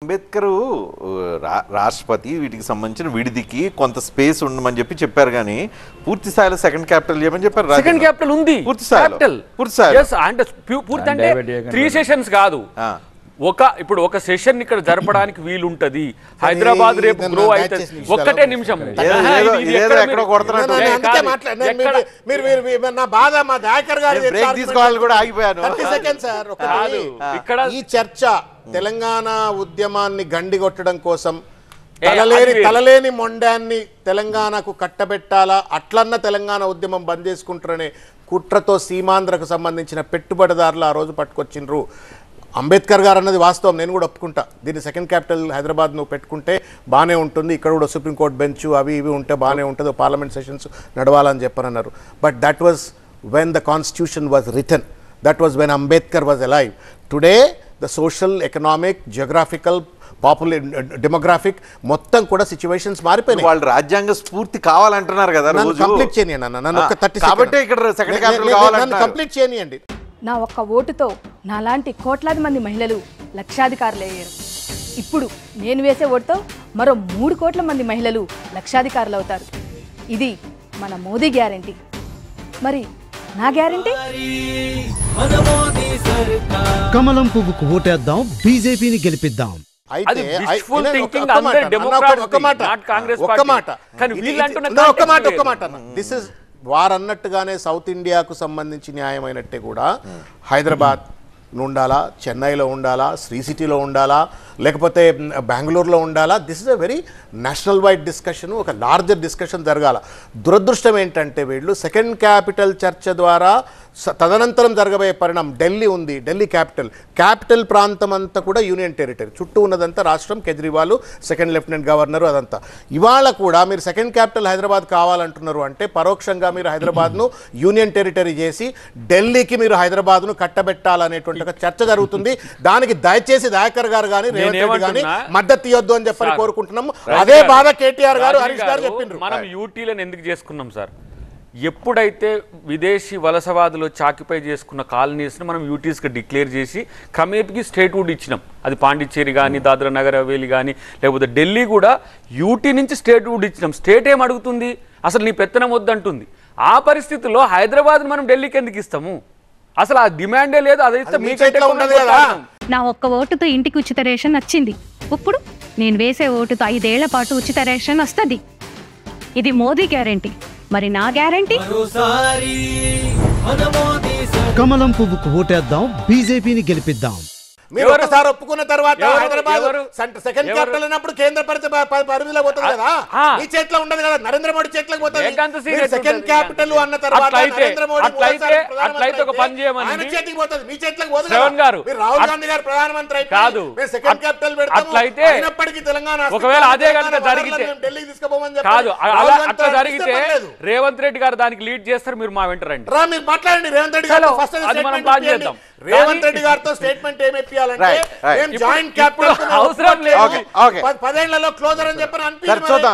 అంబేద్కర్ రాష్ట్రపతి వీటికి సంబంధించిన విడిదికి కొంత స్పేస్ ఉండమని చెప్పారు కానీ పూర్తి స్థాయిలో సెకండ్ క్యాపిటల్ చేయమని చెప్పారు. సెకండ్ క్యాపిటల్ ఉంది, పూర్తి స్థాయిలో అంటే పూర్తి అంటే 3 సెషన్స్ కాదు, ఇప్పుడు ఒక సెషన్ ఇక్కడ జరపడానికి వీలుంటది. హైదరాబాద్ రేపు గ్రో అవుతుంది. ఒక్కటే నిమిషం, ఇక్కడ ఈ చర్చ తెలంగాణ ఉద్యమాన్ని గండిగొట్టడం కోసం తలలేని మొండాన్ని తెలంగాణకు కట్టబెట్టాలా, అట్లన్న తెలంగాణ ఉద్యమం బంద్ చేసుకుంటారనే కుట్రతో సీమాంధ్రకు సంబంధించిన పెట్టుబడిదారులు ఆ రోజు పట్టుకొచ్చిండ్రు. అంబేద్కర్ గారు అన్నది వాస్తవం, నేను కూడా ఒప్పుకుంటా. దీన్ని సెకండ్ క్యాపిటల్ హైదరాబాద్ నువ్వు పెట్టుకుంటే బాగానే ఉంటుంది, ఇక్కడ కూడా సుప్రీంకోర్టు బెంచ్ అవి ఇవి ఉంటే బాగానే ఉంటుంది, పార్లమెంట్ సెషన్స్ నడవాలని చెప్పనన్నారు. But that was when the constitution was written, that was when Ambedkar was alive. Today the social, economic, geographical, demographic మొత్తం కూడా సిచ్యువేషన్స్ మారిపోయినాయి. వాళ్ళు రాజ్యాంగ స్ఫూర్తి కావాలంటున్నారు కదా. కంప్లీట్ చేయనియండి, నన్ను ఒక 30 కంప్లీట్ చేయనియండి. నా ఒక్క ఓటుతో నాలాంటి కోట్లాది మంది మహిళలు లక్షాధికారులయ్యారు. ఇప్పుడు నేను వేసే ఓటుతో మరో 3 కోట్ల మంది మహిళలు లక్షాధికారులు అవుతారు. ఇది మన మోదీ గ్యారంటీ. మరి నా గ్యారంటీ? కమలం పువ్వుకు ఓటేద్దాం, బీజేపీని గెలిపిద్దాం. వారన్నట్టుగానే సౌత్ ఇండియాకు సంబంధించి న్యాయమైనట్టే కూడా హైదరాబాద్ ఉండాలా, చెన్నైలో ఉండాలా, శ్రీ సిటీలో ఉండాలా, లేకపోతే బెంగళూరులో ఉండాలా. This is a very national wide discussion, ఒక లార్జర్ డిస్కషన్ జరగాల. దురదృష్టం ఏంటంటే వీళ్ళు సెకండ్ క్యాపిటల్ చర్చ ద్వారా తదనంతరం జరగబోయే పరిణామం, ఢిల్లీ ఉంది, ఢిల్లీ క్యాపిటల్ ప్రాంతం అంతా కూడా యూనియన్ టెరిటరీ, చుట్టూ ఉన్నదంతా రాష్ట్రం, కేజ్రీవాల్ సెకండ్ లెఫ్టినెంట్ గవర్నరు, అదంతా. ఇవాళ కూడా మీరు సెకండ్ క్యాపిటల్ హైదరాబాద్ కావాలంటున్నారు అంటే పరోక్షంగా మీరు హైదరాబాద్ను యూనియన్ టెరిటరీ చేసి ఢిల్లీకి మీరు హైదరాబాద్ను కట్టబెట్టాలనేటువంటి ఒక చర్చ జరుగుతుంది. దానికి దయచేసి దయాకర్ గారు కానీ రేవంత్ రెడ్డి కానీ మద్దతు ఇవ్వద్దు అని చెప్పని కోరుకుంటున్నాము. అదే బాధ కేటీఆర్ గారు, హరీష్ గారు చెప్పిండ్రు. మనం యూటీలను ఎందుకు చేసుకున్నాం సార్? ఎప్పుడైతే విదేశీ వలసవాదులు చాకిపై చేసుకున్న కాలనీస్ని మనం యూటీస్గా డిక్లేర్ చేసి క్రమేపీకి స్టేట్హుడ్ ఇచ్చినాం. అది పాండిచ్చేరి కానీ, దాద్రా నగర్ హవేలీ కానీ, లేకపోతే ఢిల్లీ కూడా యూటీ నుంచి స్టేట్హుడ్ ఇచ్చినాం. స్టేట్ ఏం అడుగుతుంది? అసలు నీ పెత్తనం వద్దంటుంది. ఆ పరిస్థితుల్లో హైదరాబాద్ మనం ఢిల్లీకి ఎందుకు ఇస్తాము? అసలు ఆ డిమాండే లేదు. అదైతే మీకైతే ఉండదు కదా. నా ఒక్క ఓటుతో ఇంటికి ఉచిత రేషన్ వచ్చింది. ఇప్పుడు నేను వేసే ఓటుతో 5 ఏళ్ల పాటు ఉచిత రేషన్ వస్తుంది. ఇది మోదీ గ్యారంటీ. మరి నా గ్యారంటీ? కమలం పువ్వుకు ఓటేద్దాం, బీజేపీని గెలిపిద్దాం. మీరు ఒకసారి ఒప్పుకున్న తర్వాత హైదరాబాద్ సెకండ్ క్యాపిటల్ అయినప్పుడు కేంద్ర పరిధిలో పోతుంది కదా, మీ చేతిలో ఉండదు కదా, నరేంద్ర మోడీ చేతిలోకి పోతుంది. సెకండ్ క్యాపిటల్ అన్న తర్వాత నరేంద్ర మోడీ ఆయన చేతికి పోతుంది, మీ చేతిలోకి పోతుంది. రాహుల్ గాంధీ గారు ప్రధానమంత్రి కాదు, సెకండ్ క్యాపిటల్ పెడతాము. అయినప్పటికీ తెలంగాణ ఒకవేళ అదే కనుక జరిగితే ఢిల్లీకి తీసుకోమని కాదు, అట్లా జరిగితే రేవంత్ రెడ్డి గారు దానికి లీడ్ చేస్తారు. మీరు మా వెంట రండి, మీరు మాట్లాడండి. రేవంత్ రెడ్డి గారు ఫస్ట్ రేవంత్ రెడ్డి గారితో స్టేట్మెంట్ ఏమి ఇప్పించాలంటే జాయింట్ క్యాపిటల్ అవసరం లేదు, 10 ఏళ్లలో క్లోజర్ అని చెప్పని అనిపించింది.